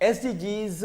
SDGs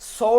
100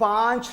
5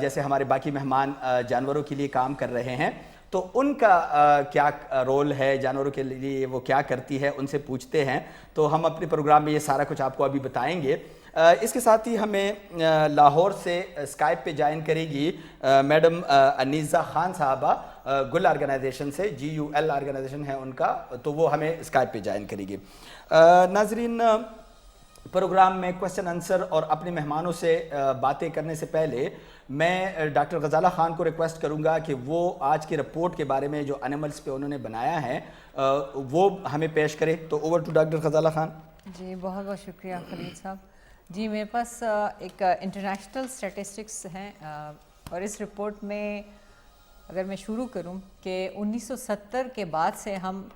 جیسے ہمارے باقی مہمان جانوروں کے لیے کام کر رہے ہیں تو ان کا کیا رول ہے، جانوروں کے لیے وہ کیا کرتی ہے، ان سے پوچھتے ہیں. تو ہم اپنے پروگرام میں یہ سارا کچھ آپ کو ابھی بتائیں گے. اس کے ساتھ ہی ہمیں لاہور سے اسکائپ پہ جوائن کرے گی میڈم انیزہ خان صاحبہ، گل آرگنائزیشن سے، GUL آرگنائزیشن ہے ان کا، تو وہ ہمیں اسکائپ پہ جوائن کرے گی. ناظرین، پروگرام میں کوسچن آنسر اور اپنے مہمانوں سے باتیں کرنے سے پہلے میں ڈاکٹر غزالہ خان کو ریکویسٹ کروں گا کہ وہ آج کی رپورٹ کے بارے میں جو انیملز پہ انہوں نے بنایا ہے وہ ہمیں پیش کرے. تو over to doctor Ghazala Khan. جی بہت بہت شکریہ خلیل صاحب. جی میرے پاس ایک انٹرنیشنل اسٹیٹسٹکس ہیں اور اس رپورٹ میں اگر میں شروع کروں کہ 1970 کے بعد سے ہم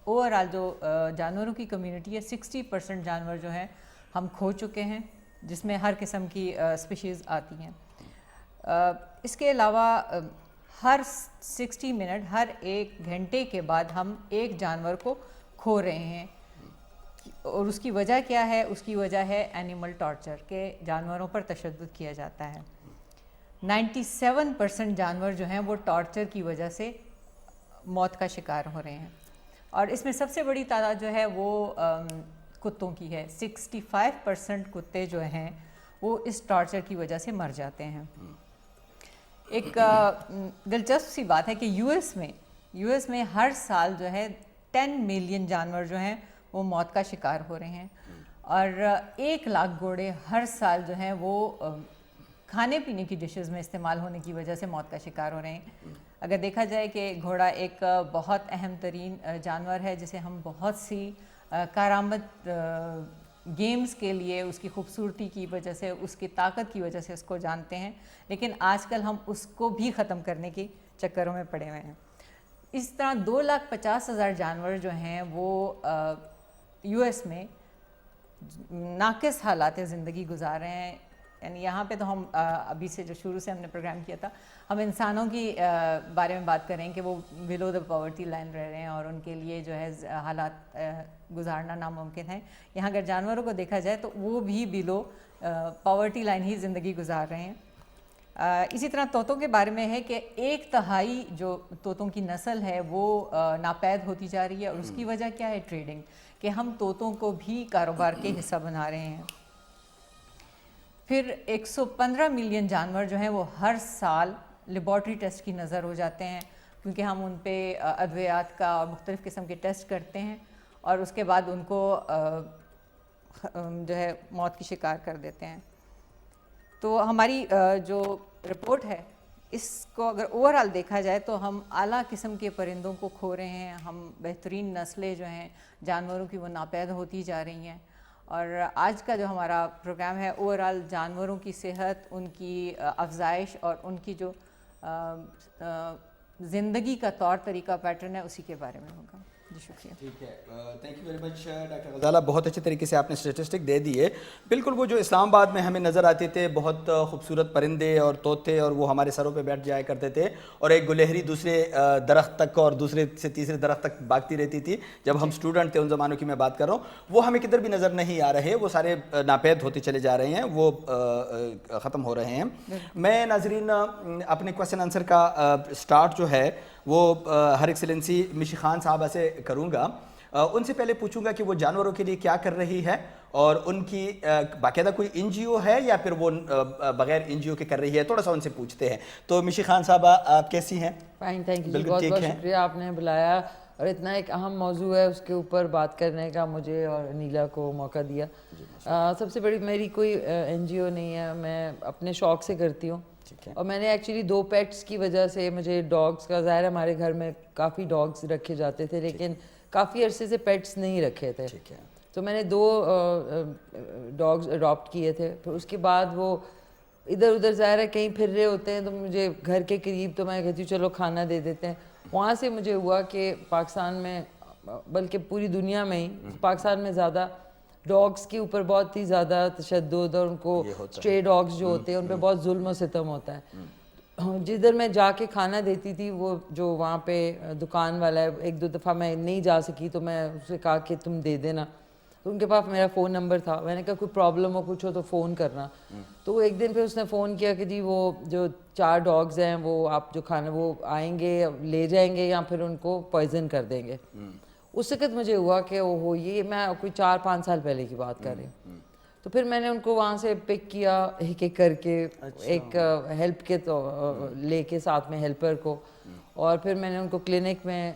اوور آل جو جانوروں کی کمیونٹی ہے 60% جانور جو ہیں ہم کھو چکے ہیں، جس میں ہر قسم کی اسپیشیز آتی ہیں. اس کے علاوہ ہر 60 منٹ، ہر 1 گھنٹے کے بعد ہم ایک جانور کو کھو رہے ہیں. اور اس کی وجہ کیا ہے؟ اس کی وجہ ہے اینیمل ٹارچر، کہ جانوروں پر تشدد کیا جاتا ہے. 97% جانور جو ہیں وہ ٹارچر کی وجہ سے موت کا شکار ہو رہے ہیں. اور اس میں سب سے بڑی تعداد جو ہے وہ کتوں کی ہے. 65% کتے جو ہیں وہ اس ٹارچر کی وجہ سے مر جاتے ہیں. ایک دلچسپ سی بات ہے کہ یو ایس میں ہر سال جو ہے 10 ملین جانور جو ہیں وہ موت کا شکار ہو رہے ہیں، اور 1 لاکھ گھوڑے ہر سال جو ہیں وہ کھانے پینے کی ڈشز میں استعمال ہونے کی وجہ سے موت کا شکار ہو رہے ہیں. اگر دیکھا جائے کہ گھوڑا ایک بہت اہم ترین جانور ہے جسے ہم بہت سی کارآمد گیمز کے لیے، اس کی خوبصورتی کی وجہ سے، اس کی طاقت کی وجہ سے اس کو جانتے ہیں، لیکن آج کل ہم اس کو بھی ختم کرنے کے چکروں میں پڑے ہوئے ہیں. اس طرح 2,50,000 جانور جو ہیں وہ یو ایس میں ناقص حالات زندگی گزار رہے ہیں. یعنی یہاں پہ تو ہم ابھی سے جو شروع سے ہم نے پروگرام کیا تھا، ہم انسانوں کی بارے میں بات کر رہے ہیں کہ وہ بلو دا پاورٹی لائن رہ رہے ہیں اور ان کے لیے جو ہے حالات گزارنا ناممکن ہے. یہاں اگر جانوروں کو دیکھا جائے تو وہ بھی بلو پاورٹی لائن ہی زندگی گزار رہے ہیں. اسی طرح طوطوں کے بارے میں ہے کہ 1/3 جو طوطوں کی نسل ہے وہ ناپید ہوتی جا رہی ہے، اور اس کی وجہ کیا ہے؟ ٹریڈنگ، کہ ہم طوطوں کو بھی کاروبار کے حصہ بنا رہے ہیں. پھر 115 ملین جانور جو ہیں وہ ہر سال لیبارٹری ٹیسٹ کی نظر ہو جاتے ہیں، کیونکہ ہم ان پہ ادویات کا اور مختلف قسم کے ٹیسٹ کرتے ہیں اور اس کے بعد ان کو جو ہے موت کی شکار کر دیتے ہیں. تو ہماری جو رپورٹ ہے اس کو اگر اوور آل دیکھا جائے تو ہم اعلیٰ قسم کے پرندوں کو کھو رہے ہیں. ہم بہترین نسلیں جو ہیں جانوروں کی وہ ناپید ہوتی جا رہی ہیں. اور آج کا جو ہمارا پروگرام ہے اوور آل جانوروں کی صحت، ان کی افزائش اور ان کی جو زندگی کا طور طریقہ پیٹرن ہے اسی کے بارے میں ہوگا. جی شکریہ. ٹھیک ہے، thank you very much doctor Ghazala. بہت اچھے طریقے سے آپ نے اسٹیٹسٹک دے دیے. بالکل وہ جو اسلام آباد میں ہمیں نظر آتے تھے بہت خوبصورت پرندے اور طوطے، اور وہ ہمارے سروں پہ بیٹھ جایا کرتے تھے، اور ایک گلہری دوسرے درخت تک اور دوسرے سے تیسرے درخت تک بھاگتی رہتی تھی جب ہم اسٹوڈنٹ تھے، ان زمانوں کی میں بات کر رہا ہوں. وہ ہمیں کدھر بھی نظر نہیں آ رہے، وہ سارے ناپید ہوتے چلے جا رہے ہیں، وہ ختم ہو رہے ہیں. میں ناظرین اپنے کویسچن آنسر کا اسٹارٹ جو ہے وہ ہر ایکسلنسی مشی خان صاحبہ سے کروں گا. ان سے پہلے پوچھوں گا کہ وہ جانوروں کے لیے کیا کر رہی ہے، اور ان کی باقاعدہ کوئی NGO ہے یا پھر وہ بغیر NGO کے کر رہی ہے. تھوڑا سا ان سے پوچھتے ہیں. تو مشی خان صاحبہ آپ کیسی ہیں؟ Fine, thank you. بہت بہت شکریہ آپ نے بلایا اور اتنا ایک اہم موضوع ہے اس کے اوپر بات کرنے کا مجھے اور نیلا کو موقع دیا. سب سے بڑی میری کوئی NGO نہیں ہے، میں اپنے شوق سے کرتی ہوں. اور میں نے ایکچولی 2 پیٹس کی وجہ سے، مجھے ڈاگس کا، ظاہر ہے ہمارے گھر میں کافی ڈاگس رکھے جاتے تھے لیکن کافی عرصے سے پیٹس نہیں رکھے تھے. تو میں نے 2 ڈاگس اڈاپٹ کیے تھے. پھر اس کے بعد وہ ادھر ادھر ظاہر ہے کہیں پھر رہے ہوتے ہیں تو مجھے گھر کے قریب، تو میں کہتی ہوں چلو کھانا دے دیتے ہیں. وہاں سے مجھے ہوا کہ پاکستان میں، بلکہ پوری دنیا میں ہی، پاکستان میں زیادہ ڈاگس کے اوپر بہت ہی زیادہ تشدد، اور ان کو اسٹرے ڈاگس جو ہوتے ہیں ان پہ بہت ظلم و ستم ہوتا ہے. جدھر میں جا کے کھانا دیتی تھی، وہ جو وہاں پہ دکان والا ہے، 1-2 دفعہ میں نہیں جا سکی تو میں اسے کہا کہ تم دے دینا. تو ان کے پاس میرا فون نمبر تھا. میں نے کہا کوئی پرابلم ہو کچھ ہو تو فون کرنا. تو وہ ایک دن پہ اس نے فون کیا کہ جی وہ جو 4 ڈاگز ہیں وہ آپ جو کھانا وہ آئیں گے لے جائیں گے یا پھر ان کو پوائزن کر دیں گے. اس وقت مجھے ہوا کہ وہ یہ میں کوئی 4-5 سال پہلے کی بات کر رہی ہوں. تو پھر میں نے ان کو وہاں سے پک کیا ایک ایک کر کے, ایک ہیلپ کے تو لے کے ساتھ میں ہیلپر کو, اور پھر میں نے ان کو کلینک میں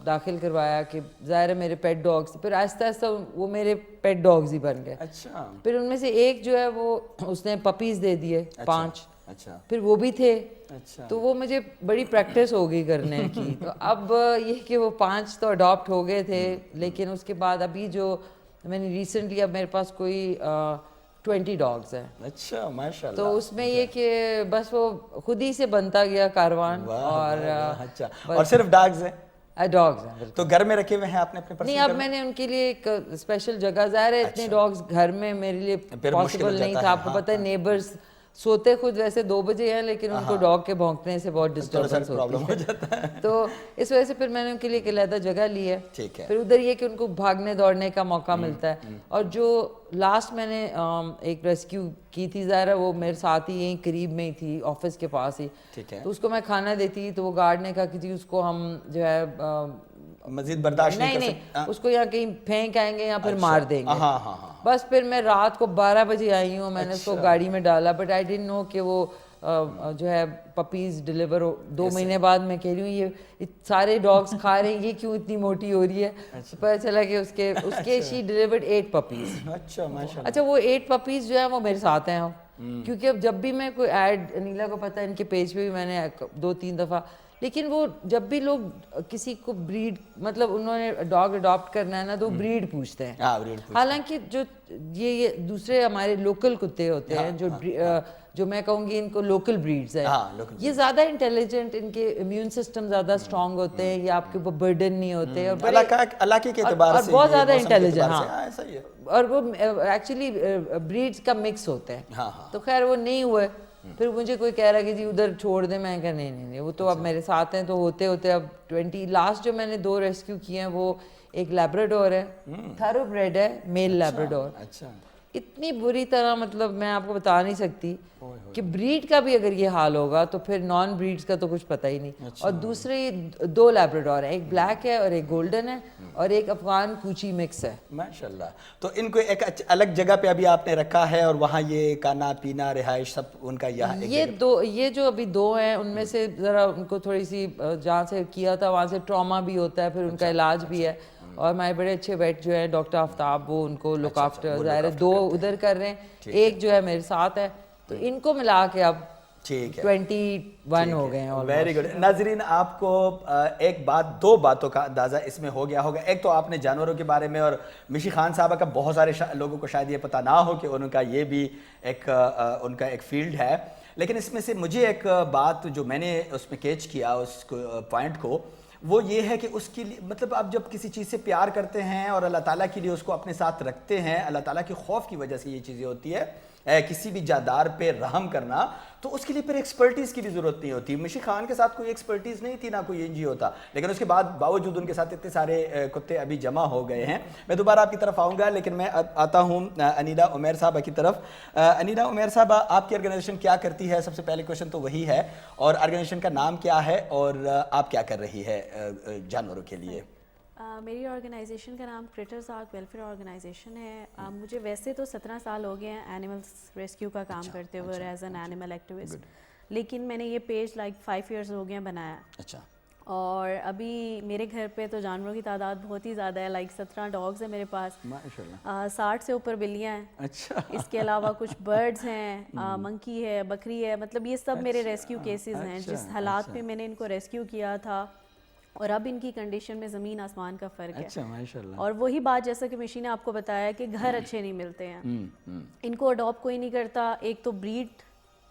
داخل کروایا کہ ظاہر ہے میرے پیٹ ڈاگس. پھر آہستہ آہستہ وہ میرے پیٹ ڈاگز ہی بن گئے. اچھا. پھر ان میں سے ایک جو ہے وہ اس نے پپیز دے دیے 5. اچھا. پھر وہ بھی تھے. اچھا. تو وہ مجھے بڑی پریکٹس ہو گئی کرنے کی. تو اب یہ کہ وہ 5 تو اڈاپٹ ہو گئے تھے, لیکن اس کے بعد ابھی جو میں نے ریسنٹلی اب میرے پاس کوئی 20 ڈاگز ہیں. اچھا ماشاء اللہ. تو اس میں یہ کہ بس وہ خود ہی سے بنتا گیا کاروان. اور اچھا, اور صرف ڈاگز ہیں؟ ڈاگز ہیں. تو گھر میں رکھے ہوئے ہیں آپ نے اپنے نہیں, اب میں نے ان کے لیے ایک اسپیشل جگہ, ظاہر ہے اتنے ڈاگز گھر میں میرے لیے پاسبل نہیں تھا. آپ کو پتہ ہے نیبرز سوتے خود ویسے 2 بجے ہیں, لیکن ان کو ڈاگ کے بھونکنے سے بہت ڈسٹربنس ہوتی ہے. تو اس وجہ سے پھر میں نے ان کے لیے ایک علیحدہ جگہ لی ہے. پھر ادھر یہ کہ ان کو بھاگنے دوڑنے کا موقع ملتا ہے. اور جو لاسٹ میں نے ایک ریسکیو کی تھی, ظاہر ہے وہ میرے ساتھ ہی یہیں قریب میں ہی تھی, آفس کے پاس ہی. تو اس کو میں کھانا دیتی تو وہ گارڈ نے کہا کہ جی اس کو ہم جو ہے مزید برداشت نہیں کر سکتے, اس کو یا کہیں پھینک آئیں گے یا پھر مار دیں گے. بس پھر میں رات کو 12 بجے آئی ہوں, میں نے اس کو گاڑی میں ڈالا, بٹ آئی ڈنٹ نو کہ وہ جو ہے پپیز ڈلیور 2 مہینے بعد. میں کہہ رہی ہوں یہ سارے ڈاگس کھا رہے ہیں, یہ کیوں اتنی موٹی ہو رہی ہے. پتہ چلا کہ اس کے شی ڈلیورڈ 8 پپیز. اچھا, وہ 8 پپیز جو ہے وہ میرے ساتھ ہیں, کیونکہ اب جب بھی میں کوئی ایڈ, انیلا کو پتہ ہے ان کے پیج پہ بھی میں نے 2-3 دفعہ, لیکن وہ جب بھی لوگ کسی کو بریڈ مطلب انہوں نے ڈاگ اڈاپٹ کرنا ہے نا تو بریڈ پوچھتے ہیں. حالانکہ جو یہ دوسرے ہمارے لوکل کتے ہوتے ہیں جو میں کہوں گی ان کو لوکل بریڈز ہیں, یہ زیادہ انٹیلیجنٹ, ان کے امیون سسٹم زیادہ اسٹرانگ ہوتے ہیں, یہ آپ کے اوپر برڈن نہیں ہوتے, اور بہت زیادہ انٹیلیجنٹ. ہاں, اور وہ ایکچولی بریڈز کا مکس ہوتا ہے. تو خیر وہ نہیں ہوئے. پھر مجھے کوئی کہہ رہا کہ جی ادھر چھوڑ دیں, میں کہا نہیں, وہ تو اب میرے ساتھ ہیں. تو ہوتے ہوتے اب 20 لاسٹ جو میں نے 2 ریسکیو کیے ہیں وہ ایک لیبراڈور ہے, تھارو بریڈ ہے, میل لیبراڈور. اتنی بری طرح مطلب میں آپ کو بتا نہیں سکتی کہ بریڈ کا بھی اگر یہ حال ہوگا تو پھر نان بریڈز کا تو کچھ پتہ ہی نہیں. اور دوسرے 2 لیبراڈور ہیں, ایک بلیک ہے اور ایک گولڈن ہے, اور ایک افغان کوچی مکس ہے. ماشاءاللہ. تو ان کو ایک الگ جگہ پہ ابھی آپ نے رکھا ہے, اور وہاں یہ کھانا پینا رہائش سب ان کا یہاں یہ جو ابھی 2 ہیں ان میں سے ذرا ان کو تھوڑی سی جہاں سے کیا تھا وہاں سے ٹراما بھی ہوتا ہے, پھر ان کا علاج بھی ہے. اور ہمارے بڑے اچھے ویٹ جو ہیں ڈاکٹر آفتاب, وہ ان کو لک آفٹر, ظاہر ہے 2 ادھر کر رہے ہیں, ایک جو ہے میرے ساتھ ہے. تو ان کو ملا کے اب 21 ہو گئے ہیں. Very good. ناظرین, آپ کو ایک بات 2 باتوں کا اندازہ اس میں ہو گیا ہوگا. ایک تو آپ نے جانوروں کے بارے میں, اور مشی خان صاحبہ کا بہت سارے لوگوں کو شاید یہ پتہ نہ ہو کہ ان کا یہ بھی ایک ان کا ایک فیلڈ ہے. لیکن اس میں سے مجھے ایک بات جو میں نے اس میں کیچ کیا اس پوائنٹ کو, وہ یہ ہے کہ اس کے لیے مطلب آپ جب کسی چیز سے پیار کرتے ہیں اور اللہ تعالیٰ کے لیے اس کو اپنے ساتھ رکھتے ہیں, اللہ تعالیٰ کے خوف کی وجہ سے یہ چیزیں ہوتی ہے, کسی بھی جاندار پہ رحم کرنا, تو اس کے لیے پھر ایکسپرٹیز کی بھی ضرورت نہیں ہوتی. مشی خان کے ساتھ کوئی ایکسپرٹیز نہیں تھی, نہ کوئی این جی ہوتا, لیکن اس کے باوجود ان کے ساتھ اتنے سارے کتے ابھی جمع ہو گئے ہیں. میں دوبارہ آپ کی طرف آؤں گا, لیکن میں آتا ہوں انیلا عمیر صاحبہ کی طرف. انیلا عمیر صاحبہ, آپ کی آرگنائزیشن کیا کرتی ہے؟ سب سے پہلے کوشچن تو وہی ہے, اور آرگنائزیشن کا نام کیا ہے, اور آپ کیا کر رہی ہے جانوروں کے لیے؟ میری آرگنائزیشن کا نام کرٹرز آرک ویلفیئر آرگنائزیشن ہے. مجھے ویسے تو 17 سال ہو گئے ہیں اینیملس ریسکیو کا کام کرتے ہوئے ایز این اینیمل ایکٹیوسٹ, لیکن میں نے یہ پیج 5 ایئرز ہو گئے ہیں بنایا. اچھا. اور ابھی میرے گھر پہ تو جانوروں کی تعداد بہت ہی زیادہ ہے, 17 ڈاگز ہیں میرے پاس, 60 سے اوپر بلیاں ہیں. اچھا. اس کے علاوہ کچھ برڈز ہیں, منکی ہے, بکری ہے, مطلب یہ سب میرے ریسکیو کیسز ہیں. جس حالات پہ میں نے ان کو ریسکیو کیا تھا اور اب ان کی کنڈیشن میں زمین آسمان کا فرق ہے. اچھا, ماشاءاللہ. اور وہی بات جیسا کہ مشی نے آپ کو بتایا کہ گھر اچھے نہیں ملتے ہیں, ان کو اڈاپٹ کوئی نہیں کرتا. ایک تو بریڈ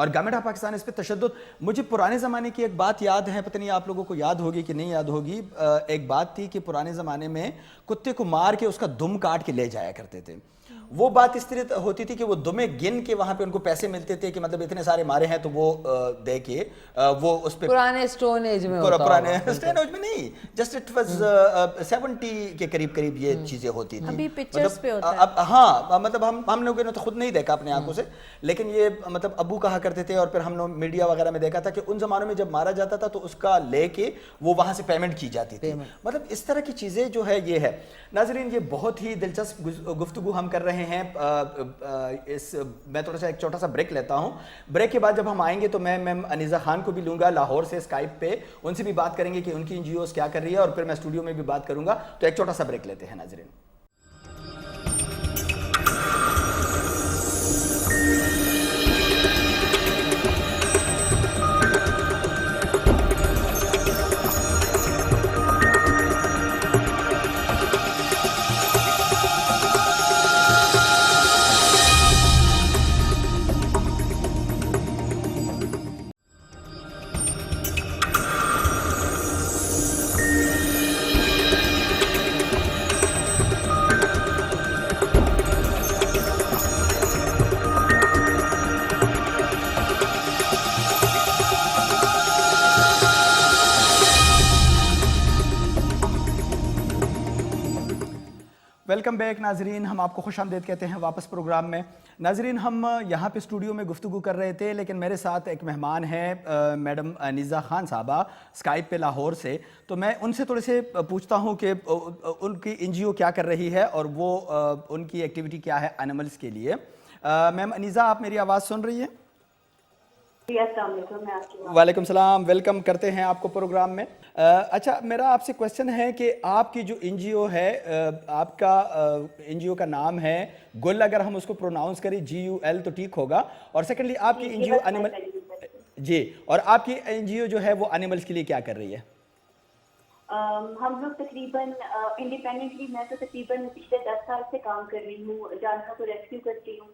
اور گورنمنٹ آف پاکستان اس پہ تشدد. مجھے پرانے زمانے کی ایک بات یاد ہے, پتہ نہیں آپ لوگوں کو یاد ہوگی کہ نہیں یاد ہوگی. ایک بات تھی کہ پرانے زمانے میں کتے کو مار کے اس کا دم کاٹ کے لے جایا کرتے تھے. وہ بات اس طرح ہوتی تھی کہ وہ دمیں گن کے وہاں پہ ان کو پیسے ملتے تھے کہ مطلب اتنے سارے مارے ہیں تو وہ دے کے وہ اس پہ پرانے اسٹون ایج میں ہوتا پرانے اسٹون ایج میں نہیں, جسٹ اٹ واز 70 کے قریب قریب یہ چیزیں ہوتی تھیں. ابھی پکچرز پہ ہوتا ہے. اب ہاں مطلب ہم لوگوں نے تو خود نہیں دیکھا اپنے آنکھوں سے, لیکن یہ مطلب ابو کہا کرتے تھے اور پھر ہم لوگ میڈیا وغیرہ میں دیکھا تھا کہ ان زمانوں میں جب مارا جاتا تھا تو اس کا لے کے وہ وہاں سے پیمنٹ کی جاتی تھی. مطلب اس طرح کی چیزیں جو ہے یہ ہے. ناظرین یہ بہت ہی دلچسپ گفتگو ہم کر رہے ہیں. میں تھوڑا سا ایک چھوٹا سا بریک لیتا ہوں. بریک کے بعد جب ہم آئیں گے تو میں میم انیزہ خان کو بھی لوں گا لاہور سے اسکائپ پہ, ان سے بھی بات کریں گے کہ ان کی این جی اوز کیا کر رہی ہے, اور پھر میں اسٹوڈیو میں بھی بات کروں گا. تو ایک چھوٹا سا بریک لیتے ہیں ناظرین. ویلکم بیک ناظرین, ہم آپ کو خوش آمدید کہتے ہیں واپس پروگرام میں. ناظرین ہم یہاں پہ اسٹوڈیو میں گفتگو کر رہے تھے, لیکن میرے ساتھ ایک مہمان ہے میڈم انیزہ خان صاحبہ اسکائپ پہ لاہور سے. تو میں ان سے تھوڑے سے پوچھتا ہوں کہ ان کی این جی او کیا کر رہی ہے اور وہ ان کی ایکٹیویٹی کیا ہے اینیملز کے لیے. میم انیزہ آپ میری آواز سن رہی ہیں؟ السلام علیکم. وعلیکم السلام, ویلکم کرتے ہیں آپ کو پروگرام میں. اچھا میرا آپ سے کویسچن ہے کہ آپ کی جو این جی او ہے, آپ کا این جی او کا نام ہے گل, اگر ہم اس کو پروناؤنس کریں GUL تو ٹھیک ہوگا. اور سیکنڈلی آپ کی این جی او اینیمل جی, اور آپ کی این جی او جو ہے وہ اینیملز کے لیے کیا کر رہی ہے؟ ہم لوگ تقریباً انڈیپینڈنٹلی, میں تو تقریباً پچھلے 10 سال سے کام کر رہی ہوں. جانوروں کو ریسکیو کرتی ہوں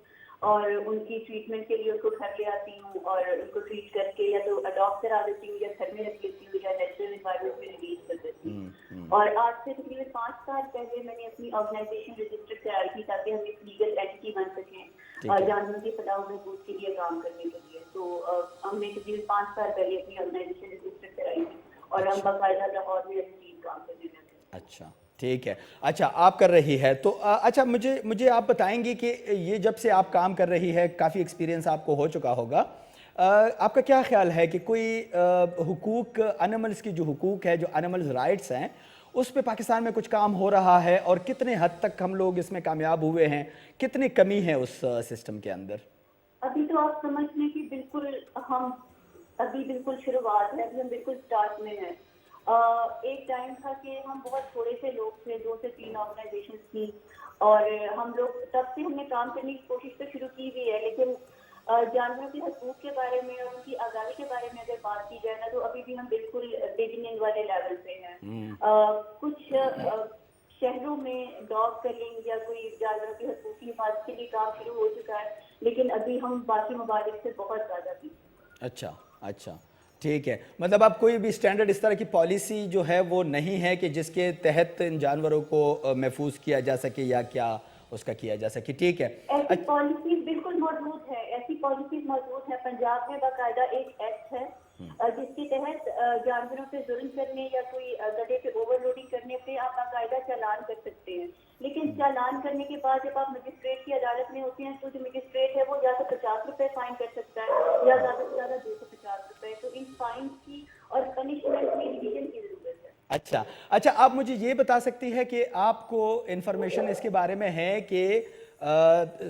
اور ان کی ٹریٹمنٹ کے لیے ان کو گھر لے آتی ہوں اور ان کو ٹریٹ کر کے یا تو اڈاپٹ کرا دیتی ہوں یا گھر میں رکھ لیتی ہوں یا نیچرل انوائرمنٹ میں ریلیز کر دیتی ہوں. اور آج سے تقریباً 5 سال پہلے میں نے اپنی آرگنائزیشن رجسٹر تیار کی تاکہ ہم ایک لیگل اینٹی بن سکیں اور جانوروں کے فلاح و بہبود کے لیے کام کرنے کے لیے. تو ہم نے تقریباً 5 سال پہلے اپنی آرگنائزیشن رجسٹر کرائی تھی اور ہم باقاعدہ لاہور میں اپنی کام کرنے لگے. اچھا ٹھیک ہے. اچھا آپ کر رہی ہے تو اچھا مجھے آپ بتائیں گے کہ یہ جب سے آپ کام کر رہی ہے, کافی ایکسپیرینس آپ کو ہو چکا ہوگا, آپ کا کیا خیال ہے کہ کوئی حقوق اینیملز کی جو حقوق ہے, جو اینیملز رائٹس ہیں, اس پہ پاکستان میں کچھ کام ہو رہا ہے اور کتنے حد تک ہم لوگ اس میں کامیاب ہوئے ہیں, کتنی کمی ہے اس سسٹم کے اندر؟ ابھی تو آپ سمجھ لیں کہ بالکل ہم ابھی بالکل شروعات ہے, ابھی ہم بالکل اسٹارٹ میں ہیں. ایک ٹائم تھا کہ ہم بہت تھوڑے سے لوگ تھے, 2 سے 3 آرگنائزیشنز تھی, اور ہم لوگ تب سے ہم نے کام کرنے کی کوشش تو شروع کی ہوئی ہے, لیکن جانوروں کے حقوق کے بارے میں اور ان کی آزادی کے بارے میں اگر بات کی جائے نا تو ابھی بھی ہم بالکل بگننگ والے لیول پہ ہیں. کچھ شہروں میں ڈاگ کلنگ یا کوئی جانوروں کے حقوق کی حفاظت کے لیے کام شروع ہو چکا ہے, لیکن ابھی ہم باقی ممالک سے بہت زیادہ بھی. اچھا ٹھیک ہے. مطلب اب کوئی بھی اسٹینڈرڈ اس طرح کی پالیسی جو ہے وہ نہیں ہے کہ جس کے تحت ان جانوروں کو محفوظ کیا جا سکے یا کیا اس کا کیا جا سکے؟ ٹھیک ہے. ایسی پالیسیز بالکل موجود ہے, ایسی پالیسیز موجود ہیں. پنجاب میں باقاعدہ ایک ایکٹ ہے جس کے تحت جانوروں پہ ظلم کرنے یا کوئی گدھے پہ اوور لوڈنگ کرنے پہ آپ باقاعدہ چالان کر سکتے ہیں. لیکن چالان کرنے کے بعد جب آپ مجسٹریٹ کی عدالت میں ہوتے ہیں تو جو مجسٹریٹ ہے وہ یا تو 50 روپے فائن کر سکتا ہے یا زیادہ سے زیادہ 250 روپے. تو ان فائن کی اور پنشمنٹ میں ڈویژن کی ضرورت ہے. اچھا آپ مجھے یہ بتا سکتی ہے کہ آپ کو انفارمیشن اس کے بارے میں ہے کہ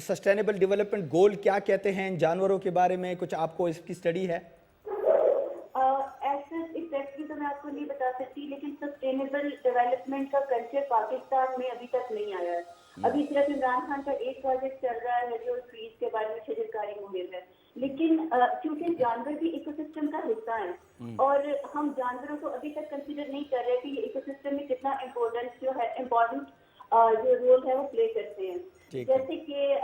سسٹینیبل ڈیولپمنٹ گول کیا کہتے ہیں ان جانوروں کے بارے میں؟ کچھ آپ کو اس کی اسٹڈی ہے؟ ایگزیکٹلی تو میں آپ کو نہیں بتا سکتی, لیکن سسٹینیبل ڈیولپمنٹ کا کلچر پاکستان میں ابھی تک نہیں آیا ہے. ابھی صرف عمران خان کا ایک پروجیکٹ چل رہا ہے جو ٹریز کے بارے میں شجر کاری مہم ہے, لیکن کیونکہ جانور بھی ایکو سسٹم کا حصہ ہیں اور ہم جانوروں کو ابھی تک کنسیڈر نہیں کر رہے کہ یہ ایکو سسٹم میں کتنا امپورٹنٹ جو رول ہے وہ پلے کرتے ہیں. جیسے کہ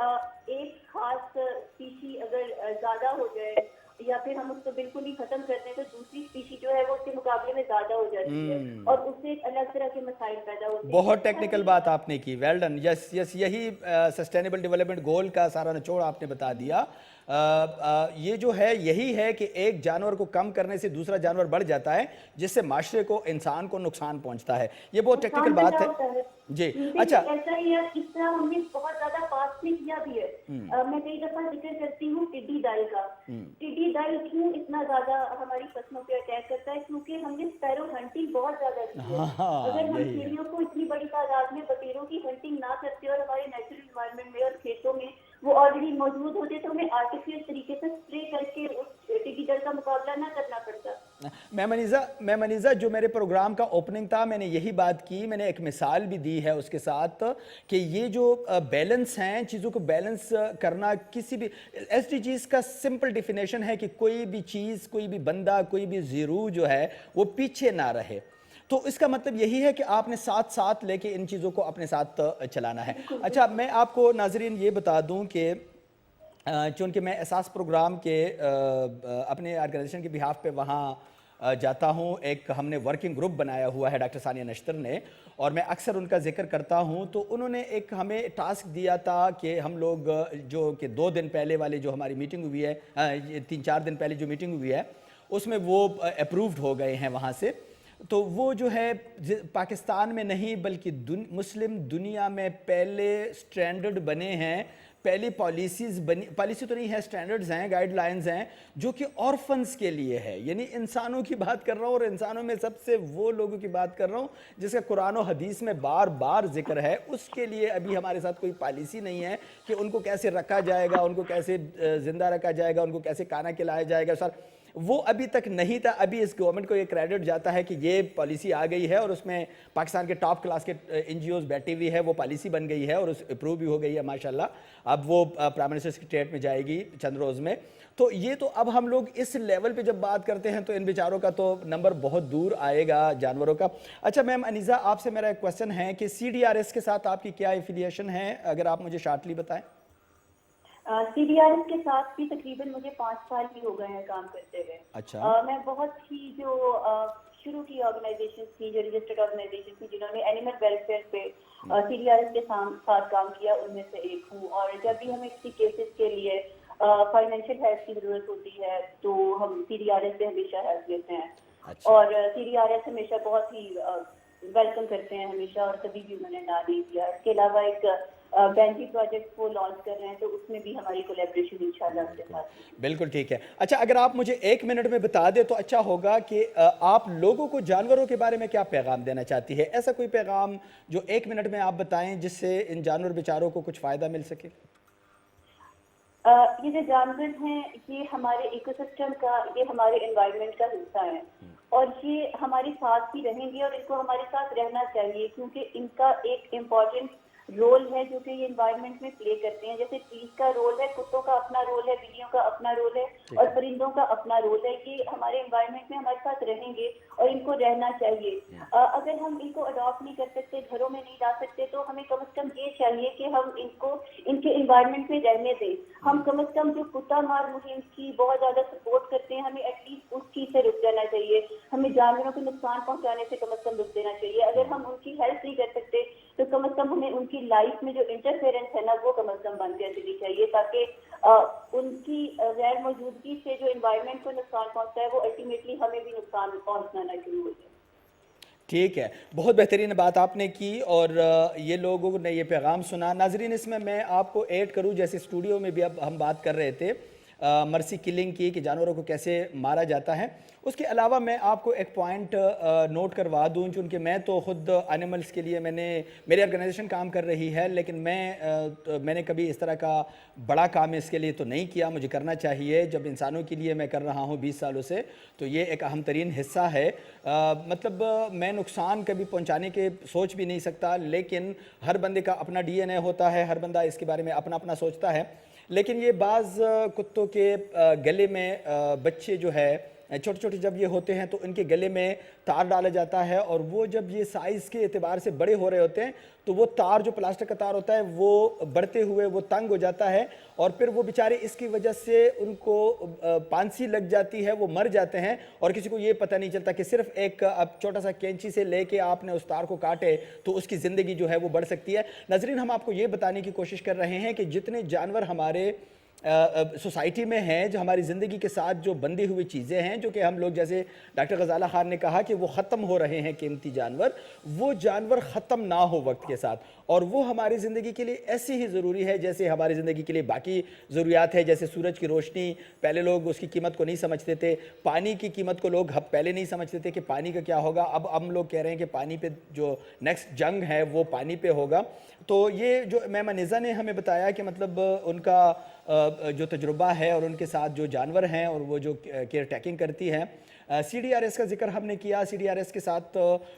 ایک خاص اسپیشی اگر زیادہ ہو جائے یا پھر ہم اس کو بالکل ہی ختم کر دیں تو دوسری اسپیشی جو ہے وہ اس کے مقابلے میں زیادہ ہو جاتی ہے اور اس سے ایک الگ طرح کے مسائل پیدا ہوتے ہیں. بہت ٹیکنیکل بات آپ نے کی، ویل ڈن. یس یس، یہی سسٹینیبل ڈیولپمنٹ گول کا سارا نچوڑ آپ نے بتا دیا. یہ جو ہے یہی ہے کہ ایک جانور کو کم کرنے سے دوسرا جانور بڑھ جاتا ہے، جس سے معاشرے کو، انسان کو نقصان پہنچتا ہے. یہ بہت ٹیکنیکل بات ہے جی. اچھا ایسا ہی ہے، اس طرح ہم نے بہت زیادہ پاس میں کیا بھی ہے. میں کئی دفعہ ذکر کرتی ہوں ٹڈی دل کا. ٹڈی دل کیوں اتنا زیادہ ہماری فصلوں پہ اٹیک کرتا ہے؟ کیونکہ ہم نے اسپیرو ہنٹنگ بہت زیادہ کی ہے. اگر ہم چڑیوں کو اتنی بڑی تعداد میں بٹیروں کی ہنٹنگ نہ کرتے اور ہمارے نیچرل انوائرمنٹ میں اور کھیتوں میں وہ آلریڈی موجود ہوتے تو ہمیں آرٹیفیشل طریقے سے اسپرے کر کے اس ٹڈی دل کا مقابلہ نہ کرنا پڑتا. میں منیزہ جو میرے پروگرام کا اوپننگ تھا میں نے یہی بات کی، میں نے ایک مثال بھی دی ہے اس کے ساتھ کہ یہ جو بیلنس ہیں، چیزوں کو بیلنس کرنا، کسی بھی ایس ڈی جیز کا سمپل ڈیفینیشن ہے کہ کوئی بھی چیز، کوئی بھی بندہ، کوئی بھی زیرو جو ہے وہ پیچھے نہ رہے. تو اس کا مطلب یہی ہے کہ آپ نے ساتھ ساتھ لے کے ان چیزوں کو اپنے ساتھ چلانا ہے. اچھا میں آپ کو ناظرین یہ بتا دوں کہ چونکہ میں احساس پروگرام کے اپنے آرگنائزیشن کے بہاف پہ وہاں جاتا ہوں، ایک ہم نے ورکنگ گروپ بنایا ہوا ہے ڈاکٹر ثانیہ نشتر نے، اور میں اکثر ان کا ذکر کرتا ہوں. تو انہوں نے ایک ہمیں ٹاسک دیا تھا کہ ہم لوگ جو کہ 2 دن پہلے والے جو ہماری میٹنگ ہوئی ہے، 3-4 دن پہلے جو میٹنگ ہوئی ہے اس میں وہ اپرووڈ ہو گئے ہیں وہاں سے. تو وہ جو ہے پاکستان میں نہیں بلکہ مسلم دنیا میں پہلے سٹینڈرڈ بنے ہیں، پہلی پالیسیز بنی، پالیسی تو نہیں ہے، سٹینڈرڈز ہیں، گائیڈ لائنز ہیں جو کہ آرفنز کے لیے ہے. یعنی انسانوں کی بات کر رہا ہوں، اور انسانوں میں سب سے وہ لوگوں کی بات کر رہا ہوں جس کا قرآن و حدیث میں بار بار ذکر ہے. اس کے لیے ابھی ہمارے ساتھ کوئی پالیسی نہیں ہے کہ ان کو کیسے رکھا جائے گا، ان کو کیسے زندہ رکھا جائے گا، ان کو کیسے کھانا کھلایا جائے گا. سر وہ ابھی تک نہیں تھا. ابھی اس گورنمنٹ کو یہ کریڈٹ جاتا ہے کہ یہ پالیسی آ گئی ہے اور اس میں پاکستان کے ٹاپ کلاس کے این جی اوز بیٹھی ہوئی ہے، وہ پالیسی بن گئی ہے اور اس اپروو بھی ہو گئی ہے ماشاءاللہ. اب وہ پرائم منسٹر سیکریٹریٹ میں جائے گی چند روز میں. تو یہ تو اب ہم لوگ اس لیول پہ جب بات کرتے ہیں تو ان بیچاروں کا تو نمبر بہت دور آئے گا جانوروں کا. اچھا میم انیزہ، آپ سے میرا ایک کویسچن ہے کہ سی ڈی آر ایس کے ساتھ آپ کی کیا ایفیلیشن ہے، اگر آپ مجھے شارٹلی بتائیں. سی ڈی آر ایس کے ساتھ بھی تقریباً مجھے 5 سال ہی ہو گئے ہیں کام کرتے ہوئے. اچھا. میں بہت ہی جو شروع کی آرگنائزیشن تھی، جو رجسٹرڈ آرگنائزیشن تھی جنہوں نے اینیمل ویلفیئر پہ سی ڈی آر ایس کے ساتھ کام کیا، ان میں سے ایک ہوں. اور جب بھی ہمیں کسی کیسز کے لیے فائنینشیل ہیلپ کی ضرورت ہوتی ہے تو ہم سی ڈی آر ایس سے ہمیشہ ہیلپ لیتے ہیں. اور سی ڈی آر ایس ہمیشہ بہت ہی ویلکم کرتے ہیں ہمیشہ، اور کبھی بھی انہوں نے نہ نہیں کیا. اس کے علاوہ ایک بینجی پروجیکٹ کو لانچ کر رہے ہیں تو اس میں بھی ہماری کولیبریشن انشاءاللہ ان کے ساتھ. بالکل ٹھیک ہے. اچھا اگر آپ مجھے 1 منٹ میں بتا دیں تو اچھا ہوگا کہ آپ لوگوں کو جانوروں کے بارے میں کیا پیغام دینا چاہتی ہے. ایسا کوئی پیغام جو 1 منٹ میں آپ بتائیں جس سے ان جانور بیچاروں کو کچھ فائدہ مل سکے. یہ جو جانور ہیں یہ ہمارے ایکو سسٹم کا، یہ ہمارے انوائرمنٹ کا حصہ ہیں اور یہ ہمارے ساتھ ہی رہیں گے اور ان کو ہمارے ساتھ رہنا چاہیے کیونکہ ان کا ایک امپورٹنٹ رول ہے جو کہ یہ انوائرمنٹ میں پلے کرتے ہیں. جیسے ٹریز کا رول ہے، کتوں کا اپنا رول ہے، بلیوں کا اپنا رول ہے اور پرندوں کا اپنا رول ہے. یہ ہمارے انوائرمنٹ میں ہمارے ساتھ رہیں گے اور ان کو رہنا چاہیے. اگر ہم ان کو اڈاپٹ نہیں کر سکتے، گھروں میں نہیں لا سکتے، تو ہمیں کم از کم یہ چاہیے کہ ہم ان کو ان کے انوائرمنٹ میں رہنے دیں. ہم کم از کم جو کتا مار مہم کی بہت زیادہ سپورٹ کرتے ہیں، ہمیں ایٹ لیسٹ اس چیز سے رک جانا چاہیے. ہمیں جانوروں کو نقصان پہنچانے سے کم از کم رک دینا چاہیے. اگر ہم ان کی ہیلپ نہیں کر سکتے تو کم از کم ہمیں ان کی لائف میں جو انٹرفیئرنس ہے نا وہ کم از کم بند کر دینی چاہیے تاکہ ان کی غیر موجودگی سے جو انوائرمنٹ کو نقصان پہنچتا ہے وہ الٹیمیٹلی ہمیں بھی نقصان پہنچنا نہ شروع ہو جائے. ٹھیک ہے، بہت بہترین بات آپ نے کی اور یہ لوگوں نے یہ پیغام سنا. ناظرین اس میں آپ کو ایڈ کروں، جیسے اسٹوڈیو میں بھی اب ہم بات کر رہے تھے مرسی کلنگ کی کہ جانوروں کو کیسے مارا جاتا ہے. اس کے علاوہ میں آپ کو ایک پوائنٹ نوٹ کروا دوں، چونکہ میں تو خود اینیملز کے لیے میری آرگنائزیشن کام کر رہی ہے، لیکن میں نے کبھی اس طرح کا بڑا کام اس کے لیے تو نہیں کیا. مجھے کرنا چاہیے. جب انسانوں کے لیے میں کر رہا ہوں 20 سالوں سے تو یہ ایک اہم ترین حصہ ہے. مطلب میں نقصان کبھی پہنچانے کے سوچ بھی نہیں سکتا، لیکن ہر بندے کا اپنا ڈی این اے ہوتا ہے، ہر بندہ اس کے بارے میں اپنا اپنا سوچتا ہے. لیکن یہ بعض کتوں کے گلے میں بچے جو ہے چھوٹے چھوٹے جب یہ ہوتے ہیں تو ان کے گلے میں تار ڈالا جاتا ہے، اور وہ جب یہ سائز کے اعتبار سے بڑے ہو رہے ہوتے ہیں تو وہ تار جو پلاسٹک کا تار ہوتا ہے وہ بڑھتے ہوئے وہ تنگ ہو جاتا ہے، اور پھر وہ بیچارے اس کی وجہ سے ان کو پانسی لگ جاتی ہے، وہ مر جاتے ہیں، اور کسی کو یہ پتہ نہیں چلتا کہ صرف ایک اب چھوٹا سا کینچی سے لے کے آپ نے اس تار کو کاٹے تو اس کی زندگی جو ہے وہ بڑھ سکتی ہے۔ ناظرین، ہم آپ کو یہ بتانے کی کوشش کر رہے ہیں کہ جتنے جانور ہمارے سوسائٹی میں ہیں، جو ہماری زندگی کے ساتھ جو بندھی ہوئی چیزیں ہیں، جو کہ ہم لوگ جیسے ڈاکٹر غزالہ خان نے کہا کہ وہ ختم ہو رہے ہیں قیمتی جانور، وہ جانور ختم نہ ہو وقت کے ساتھ، اور وہ ہماری زندگی کے لیے ایسی ہی ضروری ہے جیسے ہماری زندگی کے لیے باقی ضروریات ہے، جیسے سورج کی روشنی، پہلے لوگ اس کی قیمت کو نہیں سمجھتے تھے، پانی کی قیمت کو لوگ پہلے نہیں سمجھتے تھے کہ پانی کا کیا ہوگا، اب ہم لوگ کہہ رہے ہیں کہ پانی پہ جو نیکسٹ جنگ ہے وہ پانی پہ ہوگا۔ تو یہ جو میم انیزہ نے ہمیں بتایا کہ مطلب ان کا جو تجربہ ہے اور ان کے ساتھ جو جانور ہیں اور وہ جو کیئر ٹیکنگ کرتی ہے، سی ڈی آر ایس کا ذکر ہم نے کیا۔ سی ڈی آر ایس کے ساتھ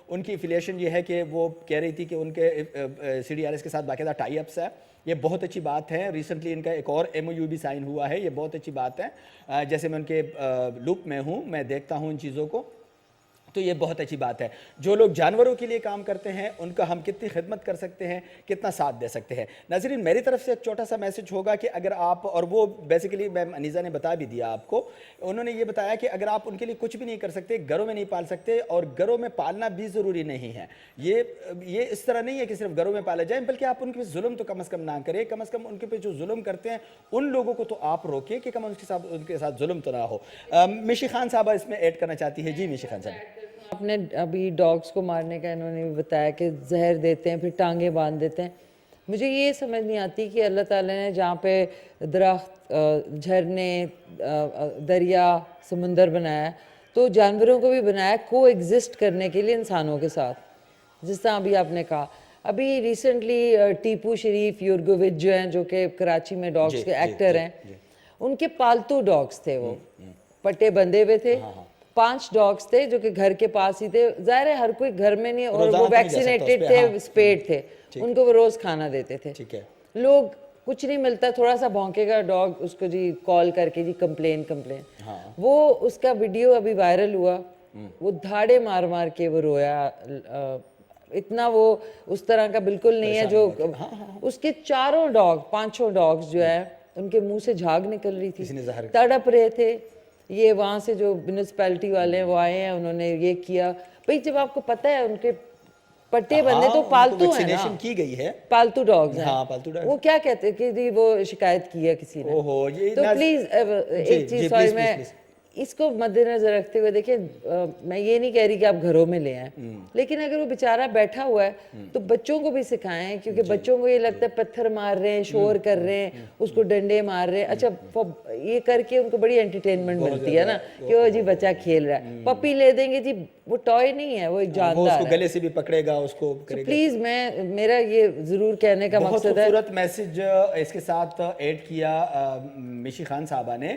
ان کی افیلیشن یہ ہے کہ وہ کہہ رہی تھی کہ ان کے سی ڈی آر ایس کے ساتھ باقاعدہ ٹائی اپس ہے، یہ بہت اچھی بات ہے۔ ریسنٹلی ان کا ایک اور ایم او یو بھی سائن ہوا ہے، یہ بہت اچھی بات ہے۔ جیسے میں ان کے لوپ میں ہوں، میں دیکھتا ہوں ان چیزوں کو، تو یہ بہت اچھی بات ہے۔ جو لوگ جانوروں کے لیے کام کرتے ہیں ان کا ہم کتنی خدمت کر سکتے ہیں، کتنا ساتھ دے سکتے ہیں۔ ناظرین، میری طرف سے ایک چھوٹا سا میسج ہوگا کہ اگر آپ، اور وہ بیسیکلی میم انیزہ نے بتا بھی دیا آپ کو، انہوں نے یہ بتایا کہ اگر آپ ان کے لیے کچھ بھی نہیں کر سکتے، گھروں میں نہیں پال سکتے، اور گھروں میں پالنا بھی ضروری نہیں ہے، یہ اس طرح نہیں ہے کہ صرف گھروں میں پالا جائے، بلکہ آپ ان کے ظلم تو کم از کم نہ کریں، کم از کم ان کے پہ جو ظلم کرتے ہیں ان لوگوں کو تو آپ روکیں کہ کم ان کے ساتھ ظلم تو نہ ہو۔ میشی خان صاحبہ اس میں ایڈ کرنا چاہتی ہے۔ جی میشی خان صاحب۔ آپ نے ابھی ڈاگس کو مارنے کا انہوں نے بھی بتایا کہ زہر دیتے ہیں، پھر ٹانگیں باندھ دیتے ہیں۔ مجھے یہ سمجھ نہیں آتی کہ اللہ تعالیٰ نے جہاں پہ درخت، جھرنے، دریا، سمندر بنایا تو جانوروں کو بھی بنایا کو ایگزسٹ کرنے کے لیے انسانوں کے ساتھ، جس طرح ابھی آپ نے کہا۔ ابھی ریسنٹلی ٹیپو شریف یورگووچ جو ہیں، جو کہ کراچی میں ڈاگس کے ایکٹر ہیں، ان کے پالتو ڈاگس تھے، وہ پٹے بندھے ہوئے تھے، 5 ڈاگس تھے جو کہ گھر کے پاس ہی تھے۔ ظاہر ہے ہر کوئی گھر میں نہیں، اور وہ ویکسینیٹڈ تھے، اسپیڈ تھے، ان کو وہ روز کھانا دیتے تھے۔ لوگ کچھ نہیں ملتا، تھوڑا سا بھونکے گا ڈاگ، اس کو جی کال کر کے جی کمپلین۔ وہ اس کا ویڈیو ابھی وائرل ہوا، وہ دھاڑے مار مار کے وہ رویا، اتنا وہ اس طرح کا بالکل نہیں ہے جو اس کے 4 ڈاگ 5 ڈاگس جو ہے ان کے منہ سے جھاگ نکل رہی تھی، تڑپ رہے تھے۔ یہ وہاں سے جو میونسپیلٹی والے ہیں وہ آئے ہیں، انہوں نے یہ کیا۔ بھئی جب آپ کو پتہ ہے ان کے پٹے بندے تو پالتو ہیں نا، کی گئی ہے، پالتو ڈاگز ہیں، وہ کیا کہتے ہیں کہ جی وہ شکایت کی ہے کسی نے، تو پلیز ایک چیز سوری میں اس کو مد نظر رکھتے ہوئے دیکھیں، میں یہ نہیں کہہ رہی کہ آپ گھروں میں لے آئیں، لیکن اگر وہ بیچارہ بیٹھا ہوا ہے تو بچوں کو بھی سکھائیں، کیونکہ بچوں کو یہ لگتا ہے پتھر مار رہے ہیں، شور کر رہے ہیں، اس کو ڈنڈے مار رہے ہیں، اچھا یہ کر کے ان کو بڑی انٹرٹینمنٹ ملتی ہے نا کہ وہ جی بچہ کھیل رہا ہے۔ پپی لے دیں گے جی، وہ ٹوائے نہیں ہے، وہ ایک جاندار ہے، گلے سے بھی پکڑے گا اس کو۔ پلیز میرا یہ ضرور کہنے کا مقصد ہے، خوبصورت میسج اس کے ساتھ ایڈ کیا میشی خان صاحبہ نے،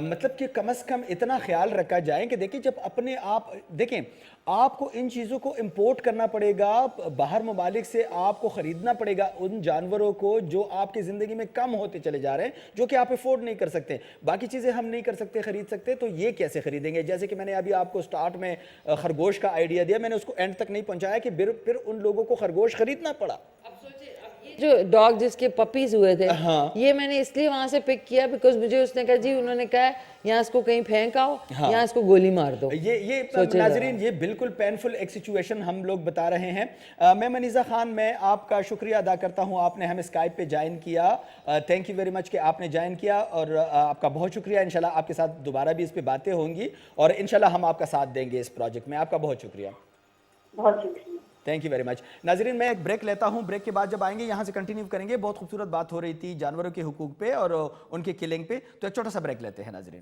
مطلب کہ کم از کم اتنا خیال رکھا جائے کہ دیکھیں جب اپنے آپ دیکھیں آپ کو ان چیزوں کو امپورٹ کرنا پڑے گا، باہر ممالک سے آپ کو خریدنا پڑے گا ان جانوروں کو جو آپ کی زندگی میں کم ہوتے چلے جا رہے ہیں، جو کہ آپ افورڈ نہیں کر سکتے، باقی چیزیں ہم نہیں کر سکتے، خرید سکتے، تو یہ کیسے خریدیں گے؟ جیسے کہ میں نے ابھی آپ کو سٹارٹ میں خرگوش کا آئیڈیا دیا، میں نے اس کو اینڈ تک نہیں پہنچایا کہ پھر ان لوگوں کو خرگوش خریدنا پڑا۔ جو ڈاگ جس کے پپیز ہوئے تھے، یہ میں نے اس لیے وہاں سے پک کیا بیکاز مجھے اس نے کہا جی انہوں نے کہا یہاں اس کو کہیں پھینک آؤ، یہاں اس کو گولی مار دو۔ یہ ناظرین یہ بالکل پینفل ایک سچویشن ہم لوگ بتا رہے ہیں۔ میم انیزہ خان، میں آپ کا شکریہ ادا کرتا ہوں، آپ نے ہمیں اسکائپ پہ جوائن کیا، تھینک یو ویری مچ کہ آپ نے جوائن کیا، اور آپ کا بہت شکریہ۔ انشاءاللہ آپ کے ساتھ دوبارہ بھی اس پہ باتیں ہوں گی، اور انشاءاللہ ہم آپ کا ساتھ دیں گے اس پروجیکٹ میں۔ آپ کا بہت شکریہ، بہت شکریہ، تھینک یو ویری مچ۔ ناظرین میں ایک بریک لیتا ہوں، بریک کے بعد جب آئیں گے یہاں سے کنٹینیو کریں گے۔ بہت خوبصورت بات ہو رہی تھی جانوروں کے حقوق پہ اور ان کے کلنگ پہ، تو ایک چھوٹا سا بریک لیتے ہیں ناظرین۔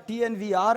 TNVR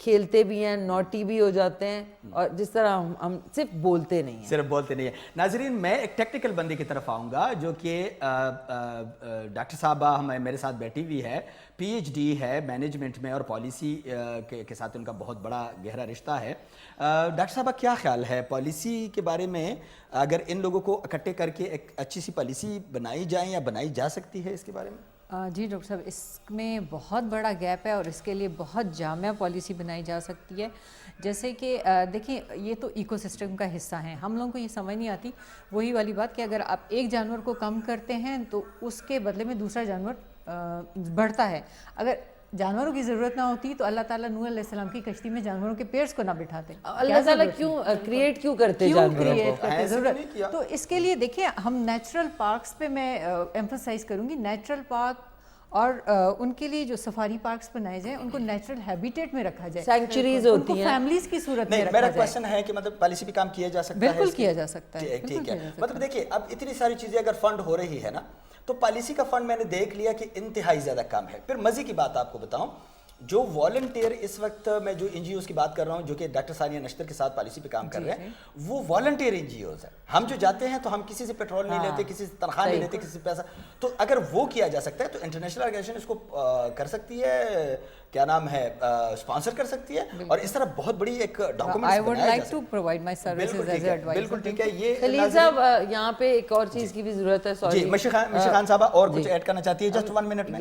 کھیلتے بھی ہیں, نوٹی بھی ہو جاتے ہیں, اور جس طرح ہم صرف بولتے نہیں ہیں. صرف بولتے نہیں ہیں. ناظرین, میں ایک ٹیکنیکل بندے کی طرف آؤں گا جو کہ ڈاکٹر صاحبہ میرے ساتھ بیٹھی ہوئی ہے, پی ایچ ڈی ہے مینجمنٹ میں اور پالیسی کے ساتھ ان کا بہت بڑا گہرا رشتہ ہے. ڈاکٹر صاحبہ, کیا خیال ہے پالیسی کے بارے میں؟ اگر ان لوگوں کو اکٹھے کر کے ایک اچھی سی پالیسی بنائی جائیں یا بنائی جا سکتی ہے, اس کے بارے میں؟ جی ڈاکٹر صاحب, اس میں بہت بڑا گیپ ہے اور اس کے لیے بہت جامع پالیسی بنائی جا سکتی ہے. جیسے کہ دیکھیں, یہ تو ایکو سسٹم کا حصہ ہیں, ہم لوگوں کو یہ سمجھ نہیں آتی وہی والی بات کہ اگر آپ ایک جانور کو کم کرتے ہیں تو اس کے بدلے میں دوسرا جانور بڑھتا ہے. اگر جانوروں کی ضرورت نہ ہوتی تو اللہ تعالیٰ نوح علیہ السلام کی کشتی میں جانوروں کے پیئرس کو نہ بٹھاتے. اللہ تعالیٰ کیوں کریٹ کیوں کرتے جانوروں کو؟ ضرورت تو اس کے لیے دیکھیں, ہم نیچرل پارکس پہ میں ایمفسائز کروں گی, نیچرل پارک اور ان کے لیے جو سفاری پارکس بنائے جائیں ان کو نیچرل ہیبیٹیٹ میں رکھا جائے, سینکچریز ہوتی ہیں, فیملیز کی صورت میں نہیں, رکھا میرا جائے. کوشچن ہے کہ مطلب پالیسی بھی کام کیا جا سکتا ہے؟ بالکل کیا جا سکتا ہے. ٹھیک ہے. مطلب دیکھیے, اب اتنی ساری چیزیں اگر فنڈ ہو رہی ہے نا, تو پالیسی کا فنڈ میں نے دیکھ لیا کہ انتہائی زیادہ کم ہے. پھر مزے کی بات آپ کو بتاؤں, جو والنٹیئر اس وقت میں جو این جی اوز کی بات کر رہا ہوں جو کہ ڈاکٹر ثانیہ نشتر کے ساتھ پالیسی پہ کام کر رہے ہیں, وہ والنٹیئر این جی اوز ہیں. ہم جو جاتے ہیں تو ہم کسی سے پیٹرول نہیں لیتے, کسی سے تنخواہ نہیں لیتے, کسی سے پیسہ. تو اگر وہ کیا جا سکتا ہے تو انٹرنیشنل آرگنائزیشن اس کو کر سکتی ہے, کیا نام ہے, اسپانسر کر سکتی ہے, اور اس طرح بہت بڑی ایک ڈاکومنٹ بنایا جا سکتا ہے. بالکل ٹھیک ہے. یہ خلیل صاحب, یہاں پہ ایک اور چیز کی بھی ضرورت ہے. جی, مشی خان صاحبہ اور کچھ ایڈ کرنا چاہتی ہے؟ جسٹ 1 منٹ میں.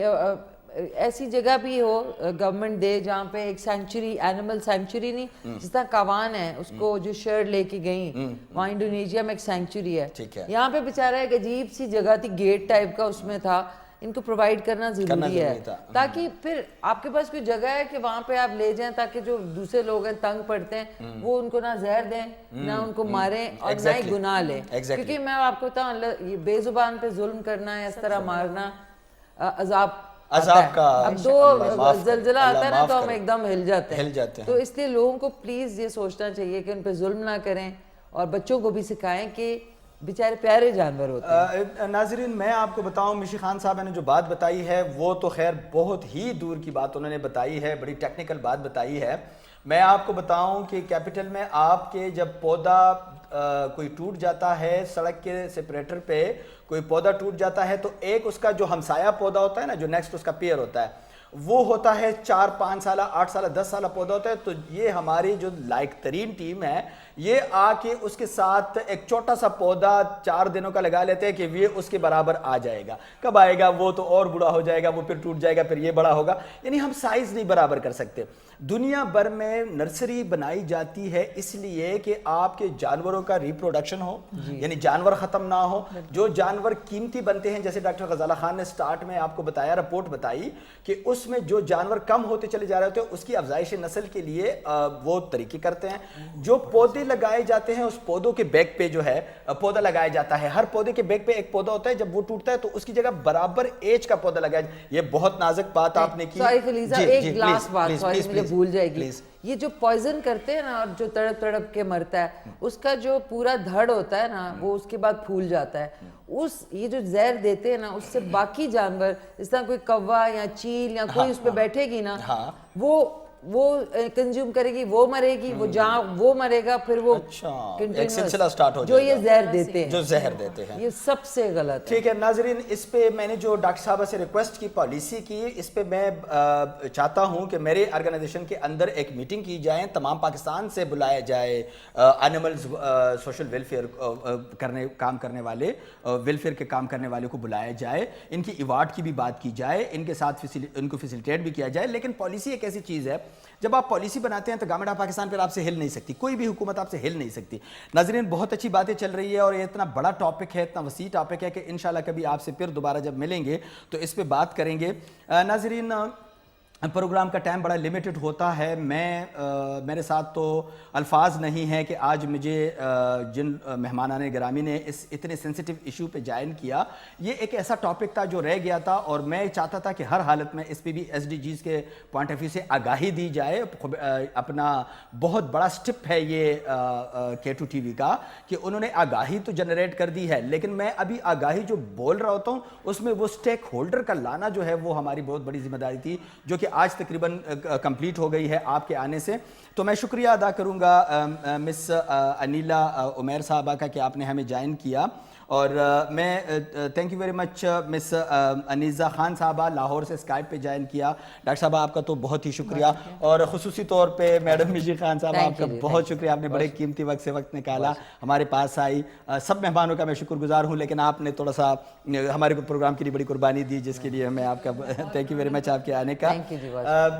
ایسی جگہ بھی ہو گورنمنٹ دے جہاں پہ ایک سینچری, اینیمل سینچری نہیں, جس طرح کاوان ہے اس کو جو شرٹ لے کے گئیں, وہاں انڈونیشیا میں ایک سینچری ہے. یہاں پہ بیچارہ ایک عجیب سی جگہ تھی, گیٹ ٹائپ کا اس میں تھا. ان کو پرووائڈ کرنا ضروری ہے تاکہ پھر آپ کے پاس کوئی جگہ ہے کہ وہاں پہ آپ لے جائیں, تاکہ جو دوسرے لوگ ہیں تنگ پڑتے ہیں وہ ان کو نہ زہر دیں, نہ ان کو ماریں, اور نہ ہی گناہ لیں. کیونکہ میں آپ کو بتاؤں, یہ بے زبان پہ ظلم کرنا ہے, اس طرح مارنا, عذاب کا. اب دو زلزلہ آتا ہے نا تو ہم ایک دم ہل جاتے ہیں. تو اس لیے لوگوں کو پلیز یہ سوچنا چاہیے کہ ان پہ ظلم نہ کریں, اور بچوں کو بھی سکھائیں کہ بیچارے پیارے جانور ہوتے ہیں. ناظرین, میں آپ کو بتاؤں, مشی خان صاحب نے جو بات بتائی ہے وہ تو خیر بہت ہی دور کی بات انہوں نے بتائی ہے, بڑی ٹیکنیکل بات بتائی ہے. میں آپ کو بتاؤں کہ کیپٹل میں آپ کے جب پودا کوئی ٹوٹ جاتا ہے, سڑک کے سپریٹر پہ کوئی پودا ٹوٹ جاتا ہے, تو ایک اس کا جو ہمسایہ پودا ہوتا ہے نا, جو نیکسٹ اس کا پیئر ہوتا ہے, وہ ہوتا ہے 4-5 سالہ, 8 سالہ, 10 سالہ پودا ہوتا ہے. تو یہ ہماری جو لائق ترین ٹیم ہے, یہ آ کے اس کے ساتھ ایک چھوٹا سا پودا 4 دنوں کا لگا لیتے ہیں کہ یہ اس کے برابر آ جائے گا. کب آئے گا؟ وہ تو اور بڑا ہو جائے گا, وہ پھر ٹوٹ جائے گا, پھر یہ بڑا ہوگا. یعنی ہم سائز نہیں برابر کر سکتے. دنیا بھر میں نرسری بنائی جاتی ہے اس لیے کہ آپ کے جانوروں کا ریپروڈکشن ہو, یعنی جانور ختم نہ ہو. جو جانور قیمتی بنتے ہیں, جیسے ڈاکٹر غزالہ خان نے سٹارٹ میں آپ کو بتایا, رپورٹ بتائی کہ اس میں جو جانور کم ہوتے چلے جا رہے ہوتے ہیں, اس کی افزائش نسل کے لیے وہ طریقے کرتے ہیں. جو پودے لگائے جاتے ہیں, اس پودوں کے بیک پہ جو ہے پودا لگایا جاتا ہے. ہر پودے کے بیک پہ ایک پودا ہوتا ہے, جب وہ ٹوٹتا ہے تو اس کی جگہ برابر ایج کا پودا لگایا جائے. یہ بہت نازک بات آپ نے کی. سوری خلیزہ, ایک لاسٹ بات مجھے بھول جائے گی. یہ جو پوائزن کرتے ہیں نا, اور جو تڑپ تڑپ کے مرتا ہے, اس کا جو پورا دھڑ ہوتا ہے نا, وہ اس کے بعد پھول جاتا ہے. یہ جو زہر دیتے ہیں نا, اس سے باقی جانور, اس طرح کوئی کوا یا چیل یا کوئی اس پہ بیٹھے گی نا, وہ کنزیوم کرے گی, وہ مرے گی, وہ جہاں وہ مرے گا, پھر وہ ایک سلسلہ سٹارٹ ہو جو یہ زہر دیتے ہیں, جو زہر دیتے ہیں. یہ سب سے غلط ہے. ٹھیک ہے ناظرین, اس پہ میں نے جو ڈاکٹر صاحبہ سے ریکویسٹ کی پالیسی کی, اس پہ میں چاہتا ہوں کہ میرے آرگنائزیشن کے اندر ایک میٹنگ کی جائے, تمام پاکستان سے بلایا جائے اینیملز سوشل ویلفیئر کام کرنے والے, ویلفیئر کے کام کرنے والے کو بلایا جائے, ان کی ایوارڈ کی بھی بات کی جائے, ان کے ساتھ ان کو فیسیلیٹیٹ بھی کیا جائے. لیکن پالیسی ایک ایسی چیز ہے, جب آپ پالیسی بناتے ہیں تو گورنمنٹ آف پاکستان پھر آپ سے ہل نہیں سکتی, کوئی بھی حکومت آپ سے ہل نہیں سکتی. ناظرین, بہت اچھی باتیں چل رہی ہے, اور یہ اتنا بڑا ٹاپک ہے, اتنا وسیع ٹاپک ہے کہ انشاءاللہ کبھی آپ سے پھر دوبارہ جب ملیں گے تو اس پہ بات کریں گے. ناظرین, پروگرام کا ٹائم بڑا لیمیٹڈ ہوتا ہے. میرے ساتھ تو الفاظ نہیں ہے کہ آج مجھے جن مہمانان گرامی نے اس اتنے سینسیٹیو ایشو پہ جوائن کیا, یہ ایک ایسا ٹاپک تھا جو رہ گیا تھا, اور میں چاہتا تھا کہ ہر حالت میں اس پہ بھی ایس ڈی جیز کے پوائنٹ آف ویو سے آگاہی دی جائے. اپنا بہت بڑا سٹپ ہے یہ K2 TV کا کہ انہوں نے آگاہی تو جنریٹ کر دی ہے, لیکن میں ابھی آگاہی جو بول رہا ہوتا ہوں اس میں وہ سٹیک ہولڈر کا لانا جو ہے وہ ہماری بہت بڑی ذمہ داری تھی, جو کہ کہ آج تقریباً کمپلیٹ ہو گئی ہے آپ کے آنے سے. تو میں شکریہ ادا کروں گا مس انیلا عمیر صاحبہ کا کہ آپ نے ہمیں جوائن کیا, اور میں تھینک یو ویری مچ مس انیزہ خان صاحبہ لاہور سے اسکائپ پہ جوائن کیا. ڈاکٹر صاحبہ آپ کا تو بہت ہی شکریہ, اور خصوصی طور پہ میڈم مشی خان صاحب آپ کا بہت شکریہ, آپ نے بڑے قیمتی وقت سے وقت نکالا, ہمارے پاس آئی. سب مہمانوں کا میں شکر گزار ہوں, لیکن آپ نے تھوڑا سا ہمارے پروگرام کے لیے بڑی قربانی دی, جس کے لیے میں آپ کا تھینک یو ویری مچ آپ کے آنے کا.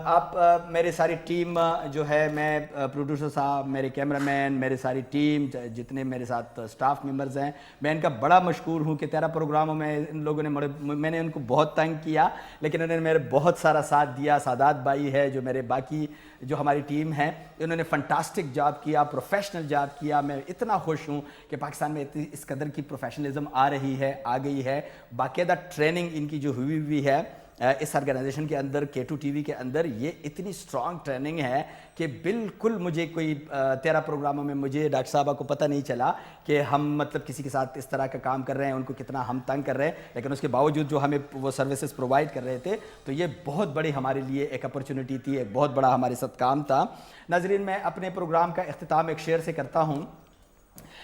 آپ میرے ساری ٹیم جو ہے, میں پروڈیوسر صاحب, میرے کیمرہ مین, میرے ساری ٹیم, جتنے میرے ساتھ اسٹاف ممبرز ہیں, میں ان کا بڑا مشکور ہوں کہ 13 پروگراموں میں ان لوگوں نے میں نے ان کو بہت تنگ کیا, لیکن انہوں نے میرے بہت سارا ساتھ دیا. سادات بھائی ہے جو میرے باقی جو ہماری ٹیم ہے, انہوں نے فنٹاسٹک جاب کیا, پروفیشنل جاب کیا. میں اتنا خوش ہوں کہ پاکستان میں اس قدر کی پروفیشنلزم آ رہی ہے, آ گئی ہے. باقاعدہ ٹریننگ ان کی جو ہوئی ہے اس آرگنائزیشن کے اندر, K2 TV کے اندر, یہ اتنی سٹرانگ ٹریننگ ہے کہ بالکل مجھے کوئی 13 پروگراموں میں مجھے ڈاکٹر صاحبہ کو پتہ نہیں چلا کہ ہم مطلب کسی کے ساتھ اس طرح کا کام کر رہے ہیں, ان کو کتنا ہم تنگ کر رہے ہیں, لیکن اس کے باوجود جو ہمیں وہ سروسز پرووائڈ کر رہے تھے, تو یہ بہت بڑی ہمارے لیے ایک اپرچونٹی تھی, ایک بہت بڑا ہمارے ساتھ کام تھا. ناظرین, میں اپنے پروگرام کا اختتام ایک شعر سے کرتا ہوں,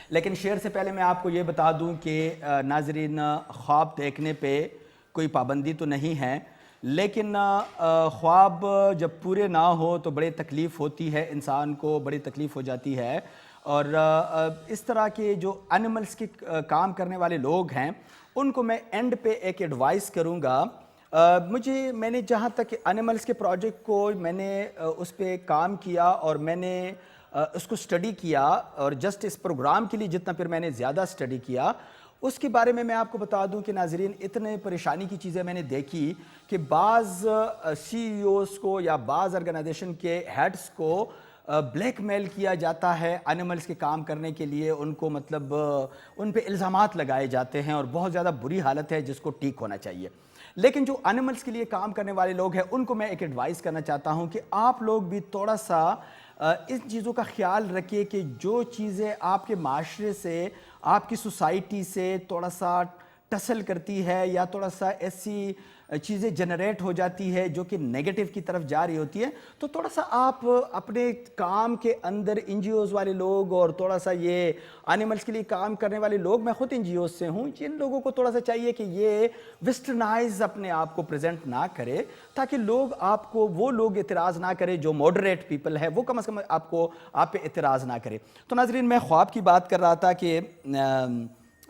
لیکن شعر سے پہلے میں آپ کو یہ بتا دوں کہ ناظرین, خواب دیکھنے پہ کوئی پابندی تو نہیں ہے, لیکن خواب جب پورے نہ ہو تو بڑی تکلیف ہوتی ہے, انسان کو بڑی تکلیف ہو جاتی ہے. اور اس طرح کے جو اینیملز کے کام کرنے والے لوگ ہیں, ان کو میں اینڈ پہ ایک ایڈوائس کروں گا. میں نے جہاں تک اینیملز کے پروجیکٹ کو میں نے اس پہ کام کیا, اور میں نے اس کو اسٹڈی کیا, اور جسٹ اس پروگرام کے لیے جتنا پھر میں نے زیادہ اسٹڈی کیا, اس کے بارے میں آپ کو بتا دوں کہ ناظرین, اتنے پریشانی کی چیزیں میں نے دیکھی کہ بعض CEOs کو یا بعض آرگنائزیشن کے ہیڈز کو بلیک میل کیا جاتا ہے اینیملز کے کام کرنے کے لیے. ان کو مطلب ان پہ الزامات لگائے جاتے ہیں, اور بہت زیادہ بری حالت ہے جس کو ٹھیک ہونا چاہیے. لیکن جو اینیملز کے لیے کام کرنے والے لوگ ہیں, ان کو میں ایک ایڈوائس کرنا چاہتا ہوں کہ آپ لوگ بھی تھوڑا سا ان چیزوں کا خیال رکھیے کہ جو چیزیں آپ کے معاشرے سے, آپ کی سوسائٹی سے تھوڑا سا ٹسل کرتی ہے, یا تھوڑا سا ایسی چیزیں جنریٹ ہو جاتی ہے جو کہ نیگیٹو کی طرف جا رہی ہوتی ہے, تو تھوڑا سا آپ اپنے کام کے اندر NGOs والے لوگ, اور تھوڑا سا یہ اینیملز کے لیے کام کرنے والے لوگ, میں خود NGOs سے ہوں, جن لوگوں کو تھوڑا سا چاہیے کہ یہ ویسٹرنائز اپنے آپ کو پریزنٹ نہ کرے, تاکہ لوگ آپ کو, وہ لوگ اعتراض نہ کرے جو ماڈریٹ پیپل ہے, وہ کم از کم آپ پہ اعتراض نہ کرے. تو ناظرین, میں خواب کی بات کر رہا تھا کہ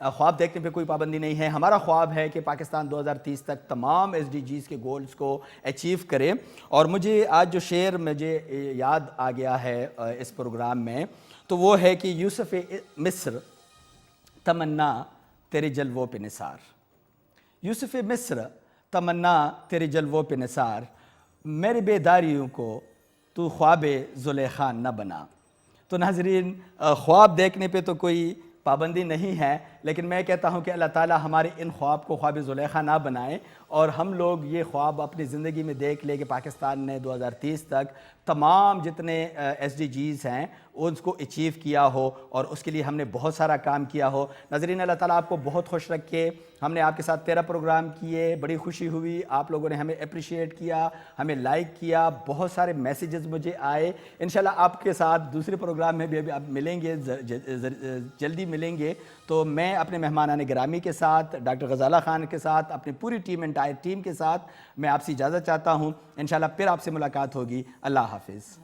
خواب دیکھنے پہ کوئی پابندی نہیں ہے. ہمارا خواب ہے کہ پاکستان 2030 تک تمام SDGs کے گولز کو اچیو کرے. اور مجھے آج جو شعر مجھے یاد آ گیا ہے اس پروگرام میں, تو وہ ہے کہ یوسف مصر تمنا تیرے جلووں پہ نثار, یوسف مصر تمنا تیرے جلووں پہ نثار, میرے بیداریوں کو تو خواب زلیخا نہ بنا. تو ناظرین, خواب دیکھنے پہ تو کوئی پابندی نہیں ہے, لیکن میں کہتا ہوں کہ اللہ تعالیٰ ہمارے ان خواب کو خواب زلیخا نہ بنائے, اور ہم لوگ یہ خواب اپنی زندگی میں دیکھ لیں کہ پاکستان نے 2030 تک تمام جتنے SDGs ہیں اس کو اچیو کیا ہو, اور اس کے لیے ہم نے بہت سارا کام کیا ہو. ناظرین, اللہ تعالیٰ آپ کو بہت خوش رکھے. ہم نے آپ کے ساتھ 13 پروگرام کیے, بڑی خوشی ہوئی, آپ لوگوں نے ہمیں اپریشیٹ کیا, ہمیں لائک کیا, بہت سارے میسیجز مجھے آئے. انشاءاللہ آپ کے ساتھ دوسرے پروگرام میں بھی ابھی آپ ملیں گے, جلدی ملیں گے. تو میں اپنے مہمانان گرامی کے ساتھ, ڈاکٹر غزالہ خان کے ساتھ, اپنی پوری ٹیم, انٹائر ٹیم کے ساتھ میں آپ سے اجازت چاہتا ہوں. انشاءاللہ پھر آپ سے ملاقات ہوگی. اللہ حافظ.